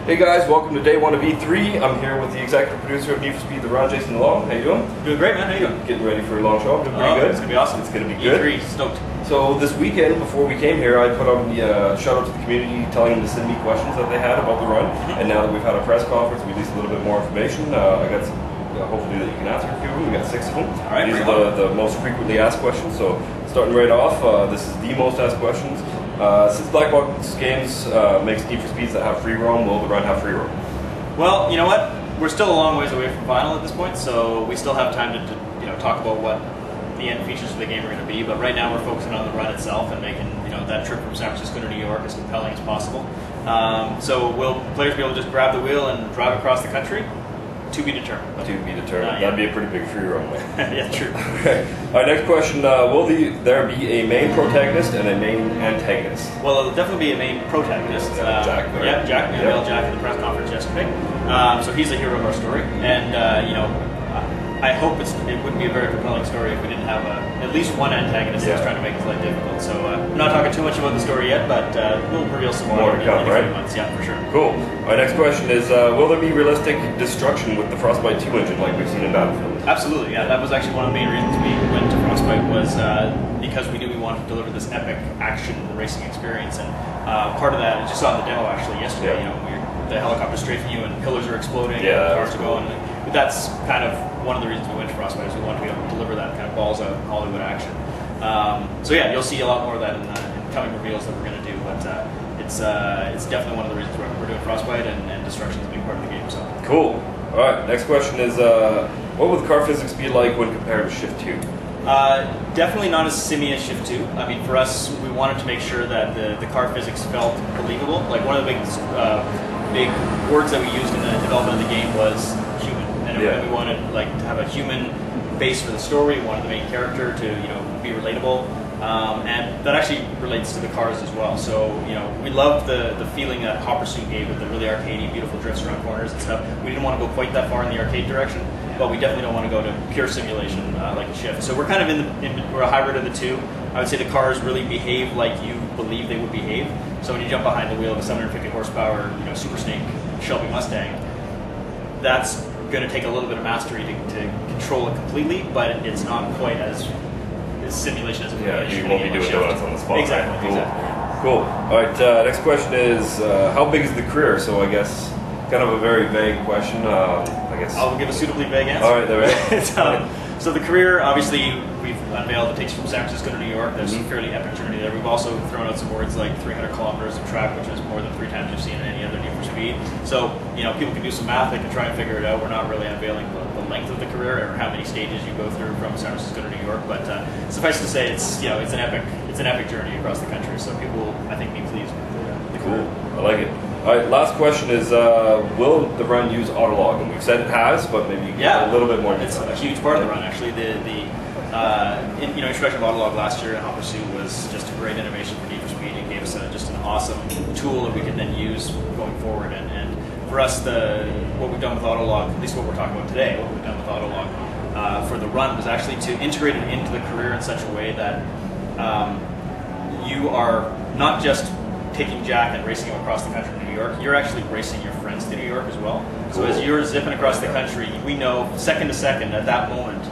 Hey guys, welcome to day one of E3. I'm here with the executive producer of Need for Speed, the Run, Jason DeLong. How you doing? Doing great, man. How you doing? Getting ready for a long show. Doing pretty good. It's gonna be awesome. It's gonna be good. E3, stoked. So this weekend, before we came here, I put on the shout out to the community, telling them to send me questions that they had about the run. And now that we've had a press conference, we released a little bit more information. I got some, hopefully that you can answer a few of them. We got 6 of them. All right, these are the most frequently asked questions. So starting right off, this is the most asked questions. Since Black Box Games makes Need for Speeds that have free roam, will the run have free roam? Well, you know what? We're still a long ways away from final at this point, so we still have time to talk about what the end features of the game are going to be. But right now, we're focusing on the run itself and making that trip from San Francisco to New York as compelling as possible. So will players be able to just grab the wheel and drive across the country? To be determined. To be determined. That'd be a pretty big free roam. Yeah, true. Okay. All right, next question. Will there be a main protagonist and a main antagonist? Well, there'll definitely be a main protagonist. Jack. Right? Yeah, Jack. We unveiled Jack at the press conference yesterday. So he's the hero of our story. And, I hope it wouldn't be a very compelling story if we didn't have at least one antagonist that's trying to make his life difficult. So I'm not talking too much about the story yet, but we'll reveal some more to come, in a right? few months. Yeah, for sure. Cool. Our next question is, will there be realistic destruction with the Frostbite 2 engine like we've seen in Battlefield? Absolutely, yeah. That was actually one of the main reasons we went to Frostbite was because we knew we wanted to deliver this epic action racing experience. And part of that, I just saw in the demo actually yesterday, the helicopter's strafing you and pillars are exploding and cars are going. That's kind of one of the reasons we went to Frostbite, is we wanted to be able to deliver that kind of balls out Hollywood action. So yeah, you'll see a lot more of that in coming reveals that we're going to do, but it's definitely one of the reasons we're doing Frostbite, and destruction is a big part of the game. So cool. All right, next question is, what will the car physics be like when compared to Shift 2? Definitely not as simmy as Shift 2. I mean, for us, we wanted to make sure that the car physics felt believable. Like, one of the big words that we used in the development of the game was human. And we wanted to have a human base for the story. We wanted the main character to be relatable, and that actually relates to the cars as well. So we loved the feeling that Hot Pursuit gave with the really arcadey, beautiful drifts around corners and stuff. We didn't want to go quite that far in the arcade direction, but we definitely don't want to go to pure simulation like a Shift. So we're kind of we're a hybrid of the two. I would say the cars really behave like you believe they would behave. So when you jump behind the wheel of a 750 horsepower Super Snake Shelby Mustang, that's going to take a little bit of mastery to control it completely, but it's not quite as simulation as it would be. Yeah, you won't be doing donuts on the spot. Exactly. Cool. Exactly. Cool. All right, next question is, how big is the career? So I guess kind of a very vague question. I guess I'll give a suitably vague answer. All right, there we go. So the career, obviously, we've unveiled, it takes you from San Francisco to New York. There's a fairly epic journey there. We've also thrown out some words like 300 kilometers of track, which is more than 3 times you've seen in any other Need for Speed. So, people can do some math, they can try and figure it out. We're not really unveiling the length of the career or how many stages you go through from San Francisco to New York, but suffice to say, it's an epic journey across the country. So people will, I think, be pleased with the career. Cool. I like it. All right, last question is, will the run use autolog? And we've said it has, but maybe a little bit more detail. It's a huge part of the run, actually. The introduction of autolog last year in Hot Pursuit was just a great innovation for Need for Speed. It gave us just an awesome tool that we could then use going forward. And for us, what we've done with autolog, at least what we're talking about today, what we've done with autolog for the run was actually to integrate it into the career in such a way that you are not just taking Jack and racing him across the country to New York, you're actually racing your friends to New York as well. So as you're zipping across the country, we know second to second at that moment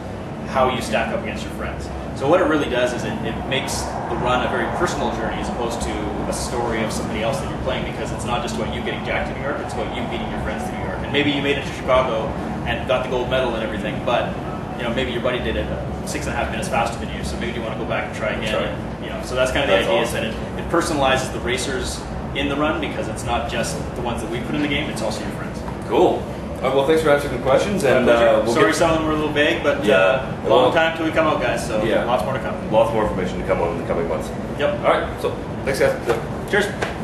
how you stack up against your friends. So what it really does is it makes the run a very personal journey as opposed to a story of somebody else that you're playing, because it's not just about you getting Jack to New York, it's about you beating your friends to New York. And maybe you made it to Chicago and got the gold medal and everything, but maybe your buddy did it 6.5 minutes faster than you, so maybe you want to go back and try again. So that's kind of the idea, awesome. Is that it personalizes the racers in the run, because it's not just the ones that we put in the game, it's also your friends. Cool. All right, well, thanks for answering the questions. And sorry some of them were a little vague, but long time till we come out, guys, so lots more to come. Lots more information to come on in the coming months. Yep. All right, so thanks, guys. Cheers.